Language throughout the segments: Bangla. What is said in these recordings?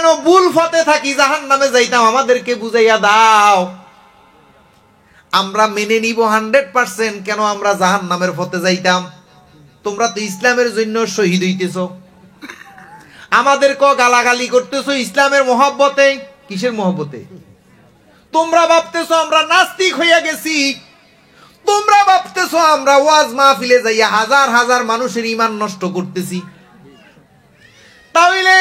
যেন ভুল পথে থাকি, জাহান্নামে যাইতাম, আমাদেরকে বুঝাইয়া দাও। আমরা মেনে নিব 100%, কেন আমরা জাহান্নামের পথে যাইতাম? তোমরা তো ইসলামের জন্য শহীদ হইতেছ, আমাদেরকে গালাগালি করতেছ ইসলামের মহব্বতে। কিসের মহব্বতে? তোমরা ভাবতেছো আমরা নাস্তিক হইয়া গেছি, তোমরা ভাবতেছো আমরা ওয়াজ মাহফিলে যাইয়া হাজার হাজার মানুষের ঈমান নষ্ট করতেছি। তাহলে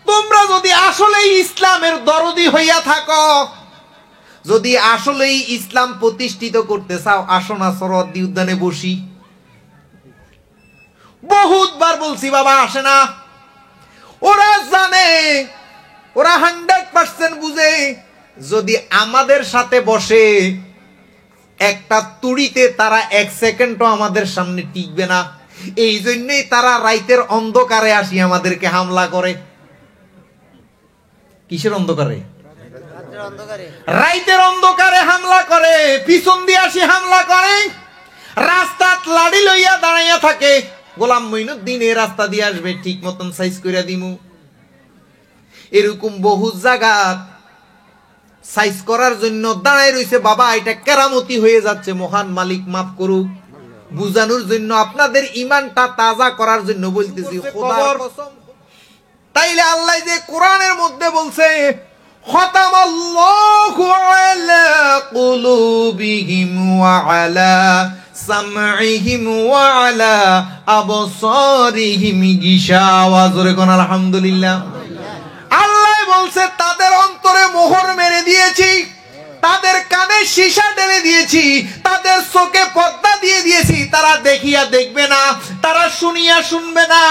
তোমরা যদি আসলেই ইসলামের দরদি হইয়া থাকো, যদি আসলেই ইসলাম প্রতিষ্ঠিত করতে চাও, আসো না সরওয়ার্দী উদ্যানে বসি। বহুতবার বলছি বাবা, আসে না। ওরা জানে, ওরা 100% বুঝে, যদি আমাদের সাথে বসে একটা তুড়িতে তারা 1 সেকেন্ডও আমাদের সামনে টিকবে না। এই জন্যই তারা রাইতের অন্ধকারে আসি আমাদেরকে হামলা করে। কিসের অন্ধকারে? রাইতের অন্ধকারে হামলা করে, পিছন দিয়ে আসি হামলা করে, রাস্তাত লাড়ি লইয়া দাঁড়াইয়া থাকে। গোলাম মঈনুদ্দিন এই রাস্তা দিয়ে আসবে, ঠিক মতন সাইজ কইরা দিমু। এরকম বহু জায়গা সাইজ করার জন্য দাঁড়ায় রইছে। বাবা, এটা কেরামতি হয়ে যাচ্ছে, মহান মালিক মাফ করুক। বুঝানোর জন্য, আপনাদের ঈমানটা তাজা করার জন্য বলতেছি, খোদার কসম। তাইলে আল্লাহ যে কোরআনের মধ্যে বলছে, খতামাল্লাহু আলা কুলুবিহিম ওয়া আলা সামঈহিম ওয়া আলা আবসারিহিম গিশাওয়া। জোরে কোন আলহামদুলিল্লাহ। আল্লাহ বলছে তাদের অন্তরে মোহর মেরে দিয়েছি, তাদের কানে সীসা ঢেলে দিয়েছি, তাদের চোখে পর্দা দিয়ে দিয়েছি। তারা দেখিয়া দেখবে না, তারা শুনিয়া শুনবে না,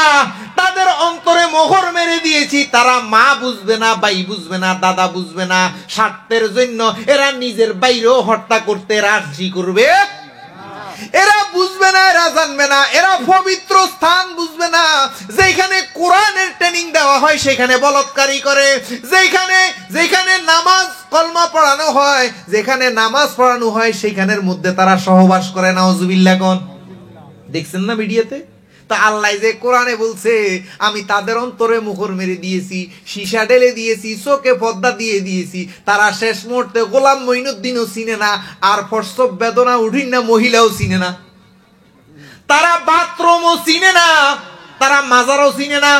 তাদের অন্তরে মোহর মেরে দিয়েছি। তারা মা বুঝবে না, ভাই বুঝবে না, দাদা বুঝবে না। স্বার্থের জন্য এরা নিজের বাইরেও হত্যা করতে রাজি করবে। এরা বুঝবে না, এরা জানবে না, এরা পবিত্র স্থান বুঝবে না। যেখানে কোরআনের ট্রেনিং দেওয়া হয় সেখানে বলৎকারী করে, যেখানে নামাজ কলমা পড়ানো হয়, যেখানে নামাজ পড়ানো হয় সেখানের মধ্যে তারা সহবাস করে। নাউজুবিল্লাহ কোন। দেখছেন না মিডিয়াতে? তা আল্লাহ যে কোরআনে বলছে, আমি তাদের অন্তরে মোহর মেরে দিয়েছি, সীসা ঢেলে দিয়েছি, চোখে পর্দা দিয়ে দিয়েছি। তারা শেষ মুহূর্তে গোলাম মঈনুদ্দিনও চিনে না, আর প্রসব বেদনা উঠিন না মহিলাও চিনে না, তারা বাথরুমও চিনে না, তারা মাজারও চিনে না।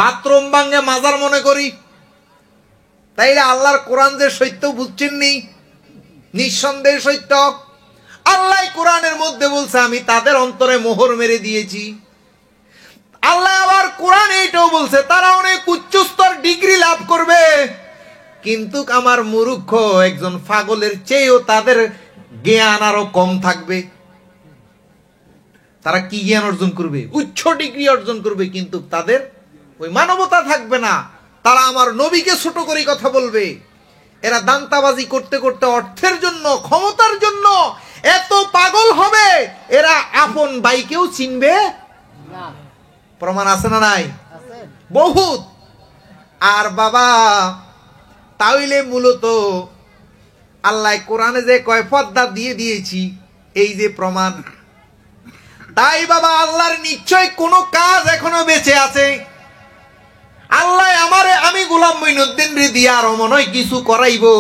বাথরুম ভাঙ্গে মাজার মনে করি। তাইলে আল্লাহর কোরআন যে সত্য বুঝছেন নি, নিঃসন্দেহে সত্য। আল্লাহ কোরআনের মধ্যে বলছে, আমি তাদের অন্তরে মোহর মেরে দিয়েছি। আল্লাহ আবার কোরআন এইটাও বলছে, তারা অনেক উচ্চ স্তর ডিগ্রি লাভ করবে, কিন্তু আমার মূর্খ একজন পাগলের চেয়েও তাদের জ্ঞান আরো কম থাকবে। তারা কি জ্ঞান অর্জন করবে? উচ্চ ডিগ্রি অর্জন করবে, কিন্তু তাদের ওই মানবতা থাকবে না। তারা আমার নবীকে ছোট করে কথা বলবে। এরা দান্তাবাজি করতে করতে অর্থের জন্য, ক্ষমতার জন্য এত পাগল হবে, এরা আপন ভাইকেও চিনবে না। প্রমাণ আছে না নাই? বহুত। আর বাবা, তাইলে মূলত আল্লাহ কোরআনে যে কয় পর্দা দিয়ে দিয়েছি, এই যে প্রমাণ। তাই বাবা, আল্লাহর নিশ্চয় কোনো কাজ এখনো বেঁচে আছে। আল্লাহ আমি গোলাম মঈনুদ্দিন রে দিয়া আরো মনে হয় কিছু করাইবো,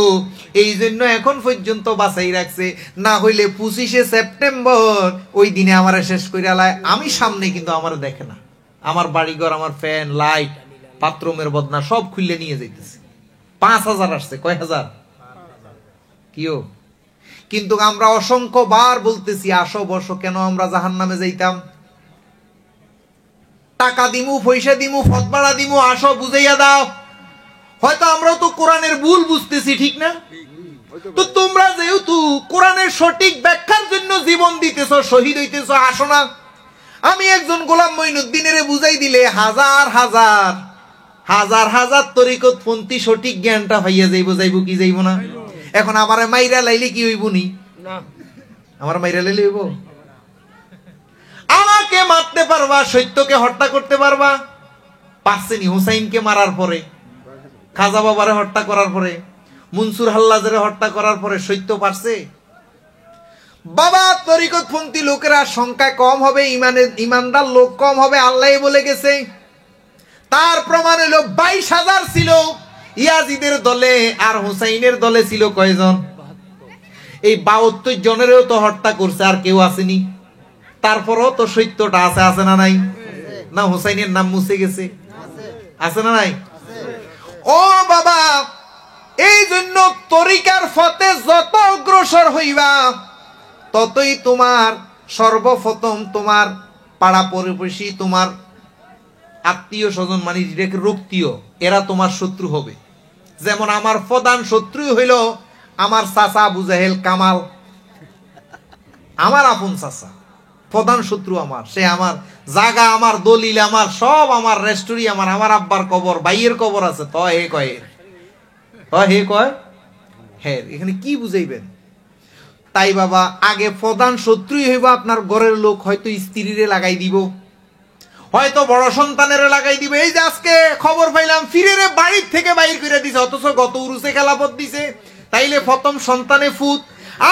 এই জন্য এখন পর্যন্ত বাঁচাই রাখছে। না হইলে 25শে সেপ্টেম্বর ওই দিনে আমার শেষ করে আলায়। আমি সামনে, কিন্তু আমার দেখে না। আমার বাড়িঘর, আমার ফ্যান, লাইট, বাথরুমের বদনা সব খুললে নিয়ে যাইতেছে। 5000 আসছে। কয় হাজার? কিও? কিন্তু আমরা অসংখ্য বার বলতেছি, আসো বসো। কেন আমরা জাহান্নামে যাইতাম? টাকা দিমু, পয়সা দিমু, ফতবাড়া দিমু, আসো বুঝাইয়া দাও। হয়তো আমরাও তো কোরআনের ভুল বুঝতেছি, ঠিক না? তো তোমরা যেহেতু কোরআনের সঠিক ব্যাখ্যার জন্য জীবন দিতেছো, শহীদ হইতেছো, আসো না। আমি একজন গোলাম মঈনুদ্দিনের বুঝাই দিলে হাজার হাজার হাজার হাজার তরিকতপন্থী সঠিক জ্ঞানটা ভাইয়া যাইব কি যাইব না? এখন আমার মাইরা লাইলে কি হইব নি? আমার মাইরা লাইলে হইব? আমাকে মারতে পারবা, সত্যকে হত্যা করতে পারবা? পারছেনি? হুসাইনকে মারার পরে, খাজা বাবারে হত্যা করার পরে, মনসুর হাল্লাজের হত্যা করার পরে সত্য পারছে? বাবা, তরিকতপন্থী লোকেরা সংখ্যা কম হবে, ইমানদার লোক কম হবে, আল্লাহ বলে গেছে। তার প্রমাণ হলো 22,000 ছিল, ইয়াজিদের দলে আর হুসাইনের দলে ছিল কয়জন? এই 72 জনেরও তো হত্যা করছে, আর কেউ আসেনি। তারপরও তো সত্যটা আছে, আছে না নাই? না হুসাইনের নাম মুছে গেছে, আছে না নাই? ও বাবা, এই জন্য তরিকার পথে যত অগ্রসর হইবা ততই তোমার সর্বপ্রথম তোমার পাড়া প্রতিবেশী, তোমার আত্মীয় স্বজন, মানে যেটাকে রক্তীয়, এরা তোমার শত্রু হবে। যেমন আমার প্রধান শত্রু হইল আমার চাচা আবু জাহেল কামাল, আমার আপন চাচা, প্রধান শত্রু আমার। সে আমার জায়গা, আমার দলিল, আমার সব, আমার রেস্টুরি, আমার আব্বার কবর, ভাইয়ের কবর আছে। তো হে কয়, হে কয় হ্যাঁ, এখানে কি বুঝাইবেন? তাই বাবা, আগে প্রধান শত্রুই হইব আপনার ঘরের লোক। হয়তো স্ত্রীরে লাগাই দিব, হয়তো বড় সন্তানের লাগাই দিবে। এই যে আজকে খবর পাইলাম ফিরে বাড়ির থেকে বাইর করে দিছে, অথচ গত উরুসে খেলাপথ দিছে। তাইলে প্রথম সন্তানে ফুত।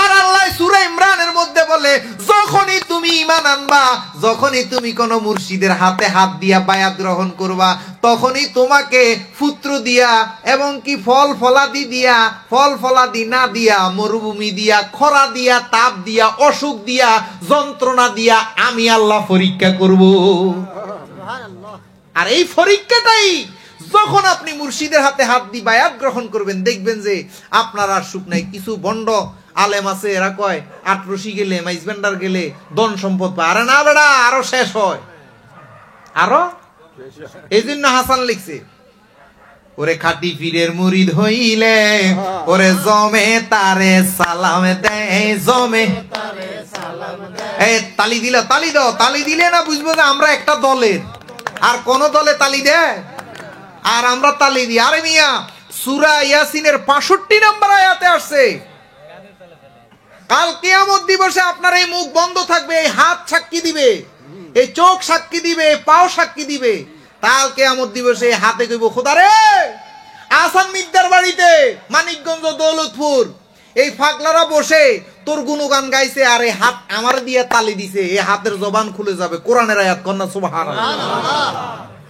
আর আল্লাহ সূরা ইমরানের মধ্যে বলে, যখনই তুমি ঈমান আনবা, যখনই তুমি কোন মুর্শিদের হাতে হাত দিয়া বায়াত গ্রহণ করবা, তখনই তোমাকে পুত্র দিয়া এবং কি ফল ফলাদি দিয়া, ফল ফলাদি না দিয়া, মরুভূমি দিয়া, খরা দিয়া, তাপ দিয়া, অসুখ দিয়া, যন্ত্রণা দিয়া আমি আল্লাহ পরীক্ষা করব। আর এই পরীক্ষাটাই যখন আপনি মুর্শিদের হাতে হাত দিয়ে বায়াত গ্রহণ করবেন, দেখবেন যে আপনার আর সুখ নাই। কিছু বন্ড আলেম আছে, এরা কয় আটরশি গেলে, মাইজবেন্ডার গেলে ধন সম্পদ পায়। আরে না বেড়া, আরো শেষ হয়, আরো। এই জন্য হাসান লিখছে, ওরে খাটি পীরের মুরিদ হইলে ওরে জমে তারে সালাম দেয়, জমে এই তালি দিল, তালি দাও, তালি দিলে না বুঝবো যে আমরা একটা দলের। আর কোন দলে তালি দেয়? আর আমরা তালি দিই। আরে মিয়া, সূরা ইয়াসিনের 65 নম্বর আয়াতে আসছে, কাল কিয়ামত দিবসে আপনার এই মুখ বন্ধ থাকবে, এই হাত সাক্ষী দিবে, এই চোখ সাক্ষী দিবে, এই পাও সাক্ষী দিবে। কাল কিয়ামত দিবসে হাতে কইব, খোদা রে, আসান মিদ্দার বাড়িতে মানিকগঞ্জ দৌলতপুর এই ফাগলারা বসে তোর গুণগান গাইছে, আর এই হাত আমার দিয়ে তালি দিছে। এই হাতের জবান খুলে যাবে, কোরআনের আয়াত, কন্যা সুবহানাল্লাহ।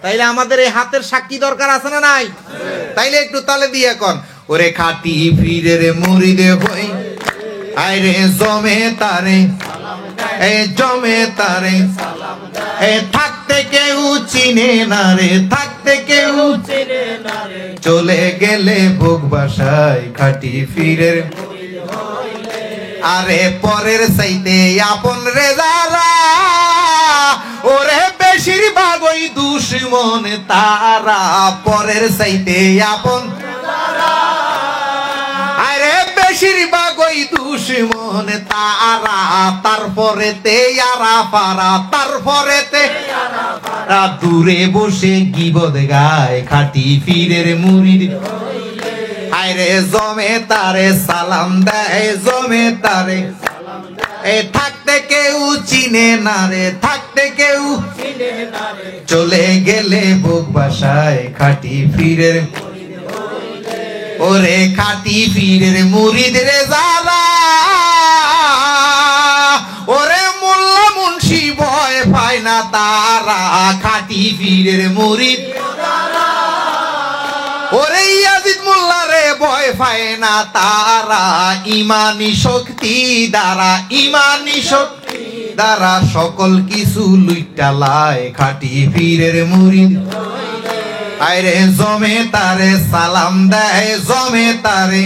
তাইলে আমাদের এই হাতের সাক্ষী দরকার আছে না নাই? তাইলে একটু তালে দিয়ে কন, ওরে খাটি পীরের মুরিদ হই আইরে জমে তারে, এ জমে তারে, এ থাকতে কেউ চিনে না রে, থাকতে কেউ চিনে না রে, চলে গেলে বুক বাসায় খাটি পীরের। আরে পরের চাইতে আপন রে যারা, ওরে বেশিরভাগ ওই দুশমন তারা, পরের চাইতে আপন। আরে বেশিরভাগ ওই দুশমন তারা, তারপরে তে আরা পারা, তারপরে তে দূরে বসে গীবত গায় খাটি পীরের মুরিদ। আরে জমে তারে সালাম দেয়, জমে তারে, এ থাকতে কেউ চিনে না রে, থাকতে কেউ চিনে না রে, চলে গেলে বুক বাসায় খাটি পীরের। ওরে খাটি পীরের মুরিদ রে যারা, ওরে মোল্লা মুন্সি ভয় পায় না তারা, খাটি পীরের মুরিদ। ওরে ইয়াজিদ মোল্লা রে ভয় পায় না তারা, ইমানি শক্তি দ্বারা, ইমানি শক্তি দ্বারা সকল কিছু লুইটালায় খাটি পীরের মুরিদ। আরে জমে তারে সালাম দেয়, জমে তারে,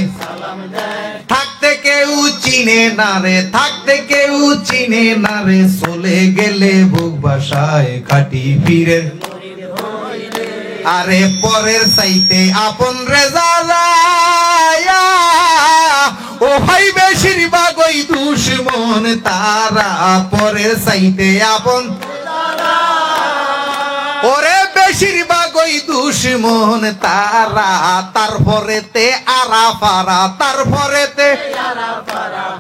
থাকতে কেউ চিনে না রে, থাকতে কেউ চিনে না রে, চলে গেলে বুক বাসায় খাটি পীরের। আরে পরের চাইতে আপন রে যারা, ও ভাই বেশিরভাগ ওই দুশমন তারা, পরের চাইতে আপন। ওরে বেশিরভাগ ওই দুশমন তারা, তারপরে তে আরা পারা, তারপরে তে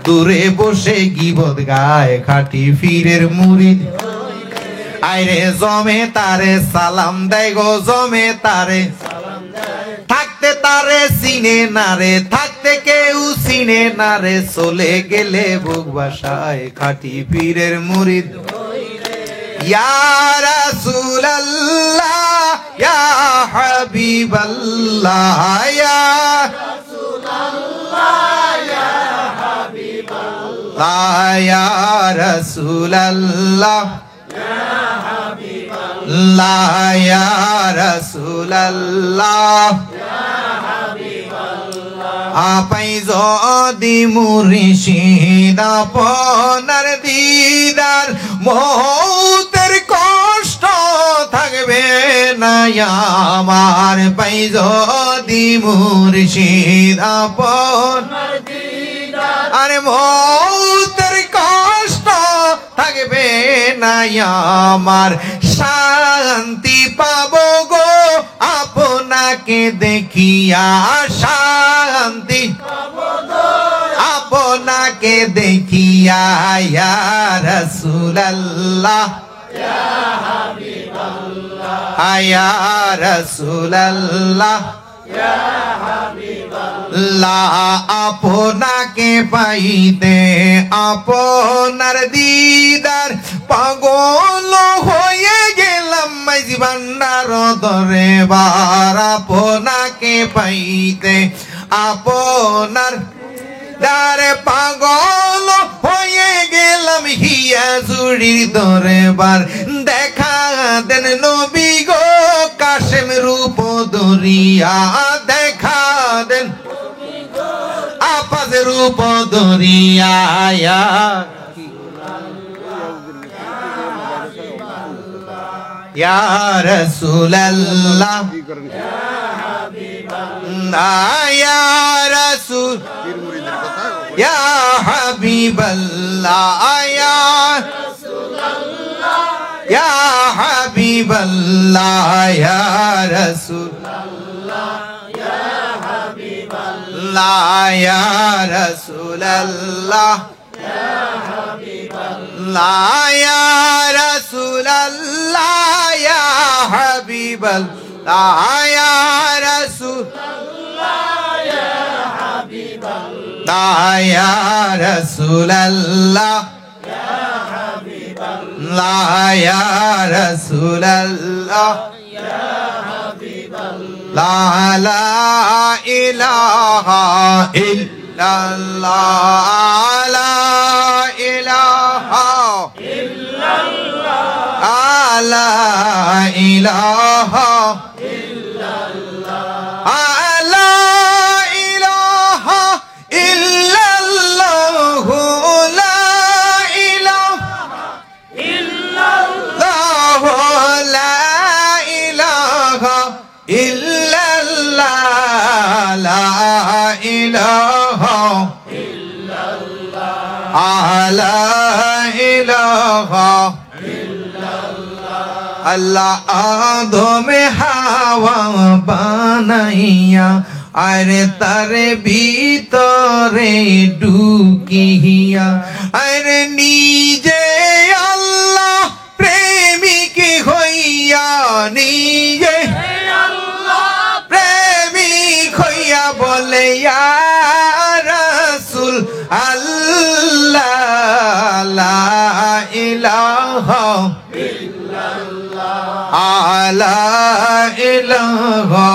দূরে বসে গীবত গায় খাটি পীরের মুরিদ। আইরে জমে তারে সালাম দেয় গো, জমে তারে, থাকতে তারে চিনে না রে, থাকতে কেউ চিনে না রে, চলে গেলে বুক বাসায় খাটি পীরের মুরিদ। ইয়া রাসূলুল্লাহ ইয়া হাবিবাল্লাহ ইয়া রাসূলুল্লাহ ইয়া হাবিবাল্লাহ ইয়া রাসূলুল্লাহ ইয়া হাবিবাল্লাহ ইয়া রাসূলুল্লাহ আপাই যদি মুর্শিদ আপনার দিদার মৌতের কষ্ট থাকবে না আমার পাই যদি মুর্শিদ আপনার দিদার আরে মৌতের কষ্ট থাকবে না আমার শান্তি পাবো গো আপনাকে দেখিয়া শান্তি আপনাকে দেখিয়া ইয়া রাসূলুল্লাহ ইয়া হাবিবাল্লাহ ইয়া রাসূলুল্লাহ ইয়া হাবিবাল্লাহ আপনাকে পাইতে আপনার দিদার পাগল হয়ে গেলাম মাইজি ভান্ডার দরবার আপনাকে পাইতে আপনার দারে পাগল হয়ে গেলাম হিয়া জুড়ির দরবার দেখা দেন নবী গো কাশেম রূপ দরিয়া দেখা দেন আপাজ রূপ দরিয়া ইয়া রাসূলুল্লাহ ইয়া হাবিবাল্লাহ ইয়া রাসূল ইয়া হাবিবাল্লাহ ইয়া রাসূলুল্লাহ ইয়া হাবিবাল্লাহ ইয়া রাসূলুল্লাহ ইয়া হাবিবাল্লাহ ইয়া রাসূলুল্লাহ ইয়া হাবিবাল্লাহ ইয়া রাসূলুল্লাহ ইয়া হাবিবাল্লাহ ইয়া রাসূলুল্লাহ ইয়া হাবিবাল্লাহ ইয়া রাসূলুল্লাহ ইয়া হাবিবাল্লাহ ইয়া রাসূলুল্লাহ ইয়া হাবিবাল্লাহ লা ইলাহা ইল্লাল্লাহ লা ইলাহা ইল্লাল্লাহ লা ইলাহা ইল্লাল্লাহ লা ইলাহা ইল্লাল্লাহ লা ইলাহা ইল্লাল্লাহ লা ইলাহা ইল্লাল্লাহ লা ইলাহা ইল্লাল্লাহ লা ইলাহা আল্লাহ আদমে হাওয়া বানাইয়া আরে তার ভিতরে ঢুকিয়া আরে নিজে আল্লাহ প্রেমিক হইয়া নিজে আল্লাহ প্রেমিক হইয়া বলে ইয়া রাসূল আল্লাহ লা ইলাহা লা ইলাহা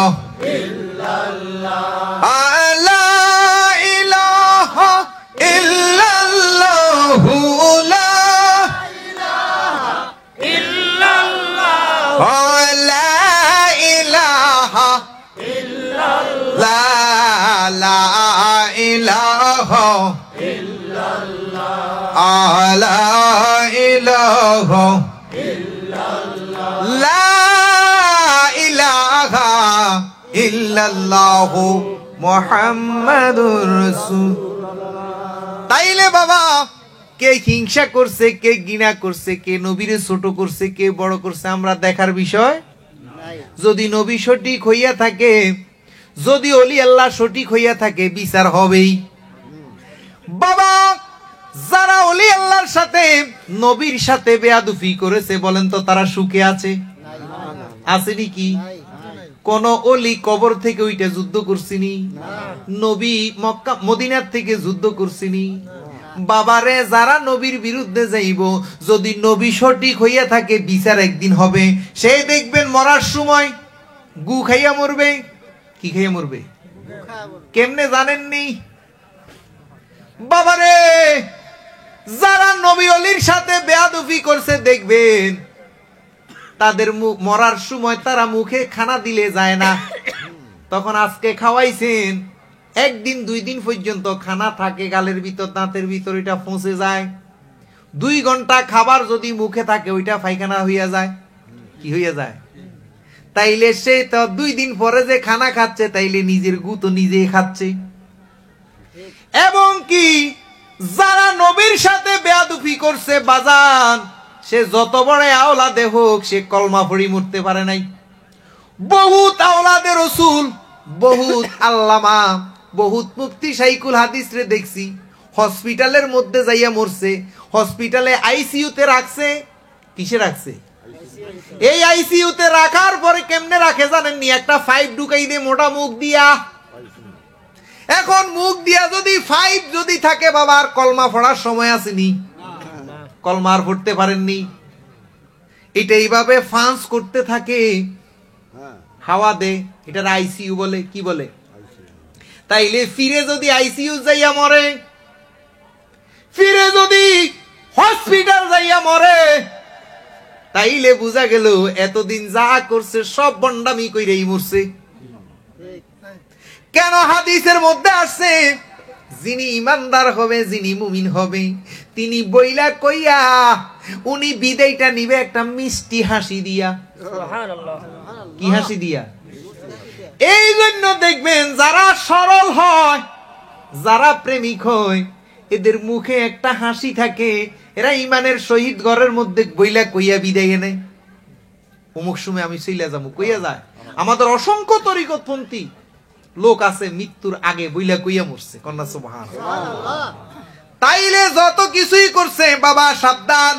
ইল্লাল্লাহ লা ইলাহা ইল্লাল্লাহ লা ইলাহা ইল্লাল্লাহ লা ইলাহা ইল্লাল্লাহ লা ইলাহা ইল্লাল্লাহ লা ইলাহা লা ইলাহা ইল্লাল্লাহু মুহাম্মাদুর রাসূল। তাইলে বাবা কে হিংসা করছে, কে ঘৃণা করছে, কে নবীরে ছোট করছে, কে বড় করছে আমরা দেখার বিষয়। যদি নবী সঠিক হইয়া থাকে, যদি ওলি আল্লাহ সঠিক হইয়া থাকে, বিচার হবেই। বাবা যারা ওলি আল্লাহর সাথে নবীর সাথে বেয়াদুফি করেছে বলেন তো তারা সুখে আছে? আসেনি কি? কোন ওলি কবর থেকে ওইটা যুদ্ধ করছিনি? নবী মক্কা মদিনার থেকে যুদ্ধ করছিনি? বাবারে যারা নবীর বিরুদ্ধে যাইব, যদি নবী সঠিক হইয়া থাকে বিচার একদিন হবে। সেই দেখবেন মরার সময় গু খাইয়া মরবে। কি খাইয়া মরবে? কেমনে জানেননি? বাবারে যারা নবী অলির সাথে বেয়াদবি করছে দেখবেন তাদের মরার সময় তারা মুখে খানা দিলে যায় না। তখন আজকে খাওয়াইছেন, একদিন 2 দিন পর্যন্ত খানা থাকে গালের ভিতর, দাঁতের ভিতর, এটা পৌঁছে যায়। 2 ঘন্টা খাবার যদি মুখে থাকে ওইটা পায়খানা হইয়া যায়। কি হইয়া যায়? তাইলে সে তো 2 দিন পরে যে খানা খাচ্ছে, তাইলে নিজের গু তো নিজেই খাচ্ছে। এবং কি যারা নবীর সাথে বেয়াদবি করছে বাজান, সে যত বড় আওলাদে হোক, সে কলমা পড়ি মরতে পারে নাই। বহুত আওলাদে রাসূল, বহুত আল্লামা, বহুত মুফতি শাইখুল হাদিস রে দেখছি হসপিটালের মধ্যে যাইয়া মরছে। হসপিটালে আইসিইউতে রাখছে। কিসে রাখছে? এই আইসিইউতে রাখার পরে কেমনে রাখে জানেন নি? একটা পাইপ ঢুকাই দিয়ে মোটা মুখ দিয়া। এখন মুখ দিয়া যদি পাইপ যদি থাকে, বাবা আর কলমা পড়ার সময় আসেনি, কলমা আর পড়তে পারেননি। এটা এইভাবে ফাঁস করতে থাকে, হাওয়া দে, এটার আইসিইউ বলে। কি বলে? তাইলে ফিরে যদি আইসিইউ যাইয়া মরে, ফিরে যদি হসপিটাল যাইয়া মরে, তাইলে বুঝা গেল এতদিন যা করছে সব বন্ডামি কইরেই মরছে। কেন? হাদিসের মধ্যে আসছে, যিনি ইমানদার হবে, যিনি মুমিন হবে, তিনি বইলা কইয়া উনি বিদায়টা নিবে একটা মিষ্টি হাসি দিয়া। সুবহানাল্লাহ। কি হাসি দিয়া? এই জন্য দেখবেন যারা সরল হয়, যারা প্রেমিক হয়, এদের মুখে একটা হাসি থাকে। এরা ইমানের শহীদ ঘরের মধ্যে বইলা কইয়া বিদায় এনে অমুক সময় আমি চইলা যাবো কইয়া যায়। আমাদের অসংখ্য তরিকতপন্থী লোক আছে মৃত্যুর আগে বইলা কইয়া মরছে। কন্যা সুবহানাল্লাহ। তাইলে যত কিছুই করছে বাবা সাবধান,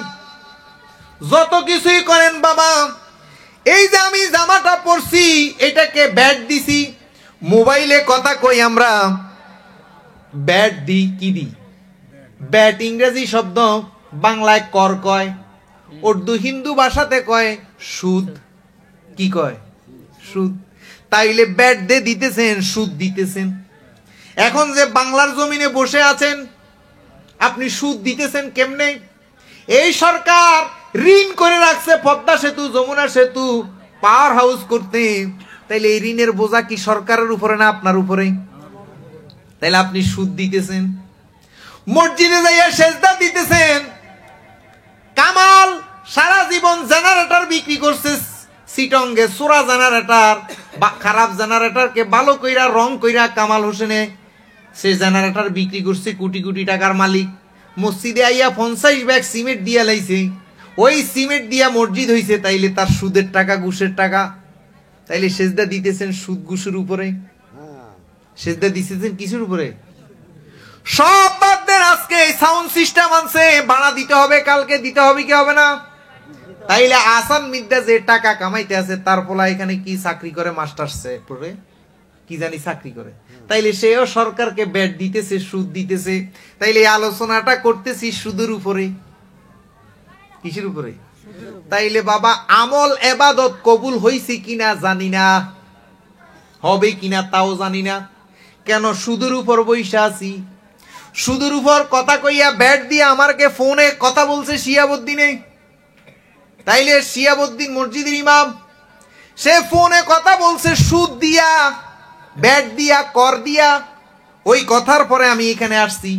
যত কিছুই করেন বাবা। এই যে আমি জামাটা পরছি, এটাকে ব্যাট দিছি। মোবাইলে কথা কই আমরা, ব্যাট দি। কি দি? ব্যাট ইংরেজি শব্দ, বাংলায় কর কয়, উর্দু হিন্দু ভাষাতে কয় সুদ। কি কয়? সুদ। তাইলে ব্যাট দে দিতেছেন, সুদ দিতেছেন। এখন যে বাংলার জমিনে বসে আছেন, আপনি সুদ দিতেছেন কেমনে? এই সরকার ঋণ করে রাখছে পদ্মা সেতু, যমুনা সেতু, পাওয়ার হাউস করতে। তাইলে এই ঋণের বোঝা কি সরকারের উপরে না আপনার উপরে? তাইলে আপনি সুদ দিতেছেন। মসজিদে যাইয়া সেজদা দিতেছেন। কামাল সারা জীবন জেনারেটর বিক্রি করছে সিটঙ্গে, সোরা জেনারেটর, খারাপ জেনারেটরকে ভালো কইরা রং কইরা কামাল হোসেনে সে জেনারেটর বিক্রি করছে, কোটি কোটি টাকার মালিক। মসজিদে আইয়া 50 ব্যাগ সিমেন্ট দিয়া লাইছে, ওই সিমেন্ট দিয়া মসজিদ হইছে। তাইলে তার সুদের টাকা, ঘুষের টাকা। তাইলে সেজদা দিতেছেন সুদ ঘুষের উপরে। সেজদা দিতেছেন কিসের উপরে? সব বাদ দেন। আজকে সাউন্ড সিস্টেম আনছে, ভাড়া দিতে হবে, কালকে দিতে হবে, কি হবে না? তাইলে আসান মিদ্যা যে টাকা কামাইতে আছে, তার পোলা এখানে কি চাকরি করে? মাস্টার্সে পড়ে কি জানি চাকরি করে। তাইলে সেও সরকারকে ব্যাট দিতেছে, সুদ দিতেছে। তাইলে আলোচনাটা করতেছি সুদের উপরে। কিসের উপরে? তাইলে বাবা আমল এবাদত কবুল হইছে কিনা জানি না, হবে কিনা তাও জানি না। কেন? সুদের উপর বইসা আছি। সুদের উপর কথা কইয়া ব্যাট দিয়ে আমারকে ফোনে কথা বলছে শিয়াবুদ্দিনে। তাইলে শিয়াবুদ্দিন মসজিদের ইমাম, সে ফোনে কথা বলছে সুদ দিয়া, ব্যাট দিয়া, কর দিয়া। ওই কথার পরে আমি এখানে আসছি।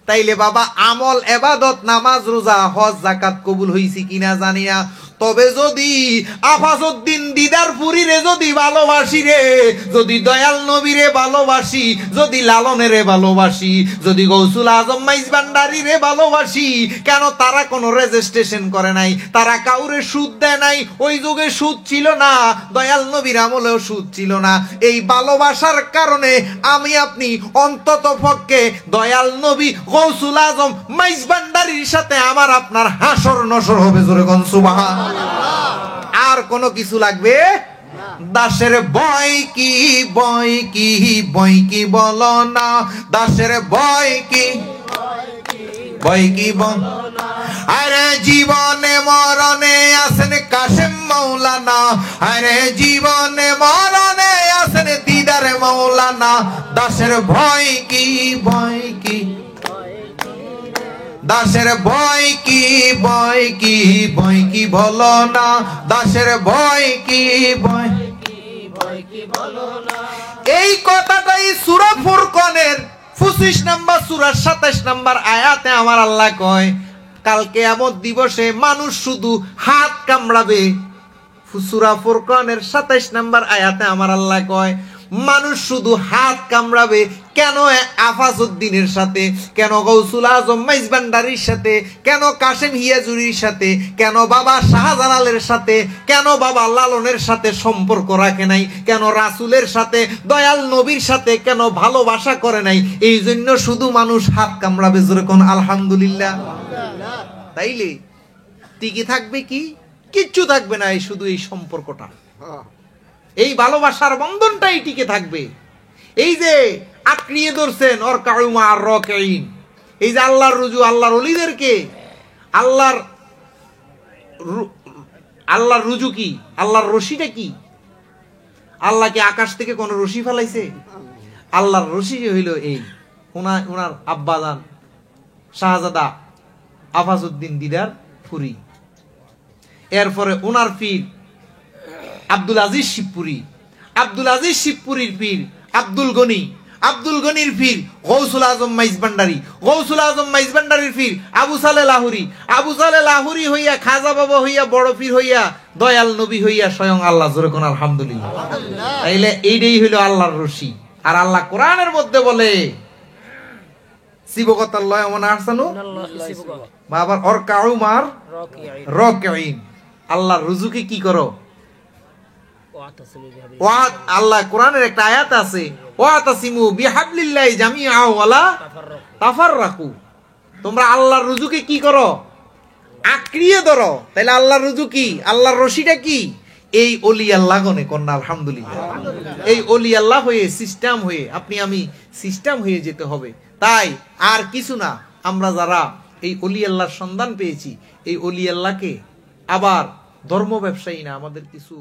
তাইলে বাবা আমল এবাদত, নামাজ, রোজা, হজ, যাকাত কবুল হইছে কিনা জানি না। তবে যদি আফাজউদ্দিন দিদারপুরি রে যদি ভালোবাসি রে, যদি দয়াল নবী রে ভালোবাসি, যদি লালনের ভালোবাসি, যদি গৌসুল আজম মাইজ ভান্ডারী রে ভালোবাসি, কেন তারা কোনো রেজিস্ট্রেশন করে নাই? তারা কাউরে সুদ দেয় নাই। ওই যুগে সুদ ছিল না, দয়াল নবীর আমলেও সুদ ছিল না। এই ভালোবাসার কারণে আমি আপনি অন্তত পক্ষে দয়াল নবী গৌসুল আজম মাইজ ভান্ডারীর সাথে আমার আপনার হাসর নসর হবে। জোরে কোন সুবহানাল্লাহ। আর কোনো কিছু লাগবে? দাসের ভয় কি, ভয় কি, ভয় কি বলো না, দাসের ভয় কি, ভয় কি বলো না। আরে জীবনে মরণে আছেন কাশেম মাওলানা, আরে জীবনে মরণে আছেন দিদার মাওলানা। দাসের ভয় কি, ভয় কি, দাসের ভয় কি, ভয় কি, ভয় কি বলো না। দাসের ভয় কি, ভয় কি বলো না। এই কথাটাই সূরা ফুরকানের 25 নম্বর সূরার 27 নম্বর আয়াতে আমার আল্লাহ কয়, কাল কিয়ামত দিবসে মানুষ শুধু হাত কামড়াবে। সূরা ফুরকানের 27 নম্বর আয়াতে আমার আল্লাহ কয়, মানুষ শুধু হাত কামড়াবে। কেন আফাজউদ্দিনের সাথে, কেন গৌসুল আজম মাইজভান্ডারির সাথে, কেন কাশেম হিয়াজুরির সাথে, কেন বাবা শাহজালালের সাথে, কেন বাবা লালনের সাথে সম্পর্ক রাখে নাই, কেন রাসূলের সাথে, দয়াল নবীর সাথে কেন ভালোবাসা করে নাই? এই জন্য শুধু মানুষ হাত কামড়াবে। জোরে কোন আলহামদুলিল্লাহ। তাইলে টিকে থাকবে কি? কিচ্ছু থাকবে না, এই শুধু এই সম্পর্কটা, এই ভালোবাসার বন্ধনটাই টিকে থাকবে। এই যে আঁকড়িয়ে ধরছেন ওর কাউমা আর রকাইন, এই যে আল্লাহর রুজু, আল্লাহর ওলিদেরকে, আল্লাহর রুজু কি, আল্লাহর রশিটা কি? আল্লাহ কি আকাশ থেকে কোন রশি ফেলাইছে? আল্লাহর রশি হইল এই ওনার আব্বাজান শাহজাদা আফাজউদ্দিন দিদার ফুরি, এরপরে ওনার পীর আব্দুল আজিজ শিবপুরি, আব্দুল আজিজ শিবপুরির পীর আব্দুল গনি, আব্দুল গনির পীর গৌসুল আজম মাইজভান্ডারি, গৌসুল আজম মাইজভান্ডারির পীর আবু সালে লাহুরি, আবু সালে লাহুরি হইয়া খাজা বাবা হইয়া বড় পীর হইয়া দয়াল নবী হইয়া স্বয়ং আল্লাহ। জোরে কোন আলহামদুলিল্লাহ। তাইলে এইটাই হইল আল্লাহর রশি। আর আল্লাহ কোরআনের মধ্যে বলে, সিবগাতাল্লাহ ওয়া আহসানু বাবার ওর কাউমার রকাইন, আল্লাহর রুজুকে কি করো? আল্লাহ কোরআনের একটা আয়াত আছে, ওয়াতাসিমু বিহাবলিল্লাহি জামিআ ওয়ালা তাফাররাকু, তোমরা আল্লাহর রুজুকে কি করো? আঁকড়িয়ে ধরো। তাহলে আল্লাহর রুজু কি, আল্লাহর রশিটা কি? এই ওলি আল্লাহ গনে কন্যা আলহামদুলিল্লাহ। এই ওলি আল্লাহ হয়ে সিস্টেম হয়ে আপনি আমি সিস্টেম হয়ে যেতে হবে। তাই আর কিছু না, আমরা যারা এই ওলি আল্লাহর সন্ধান পেয়েছি, এই ওলি আল্লাহকে আবার ধর্ম ব্যবসায়ী না, আমাদের কিছু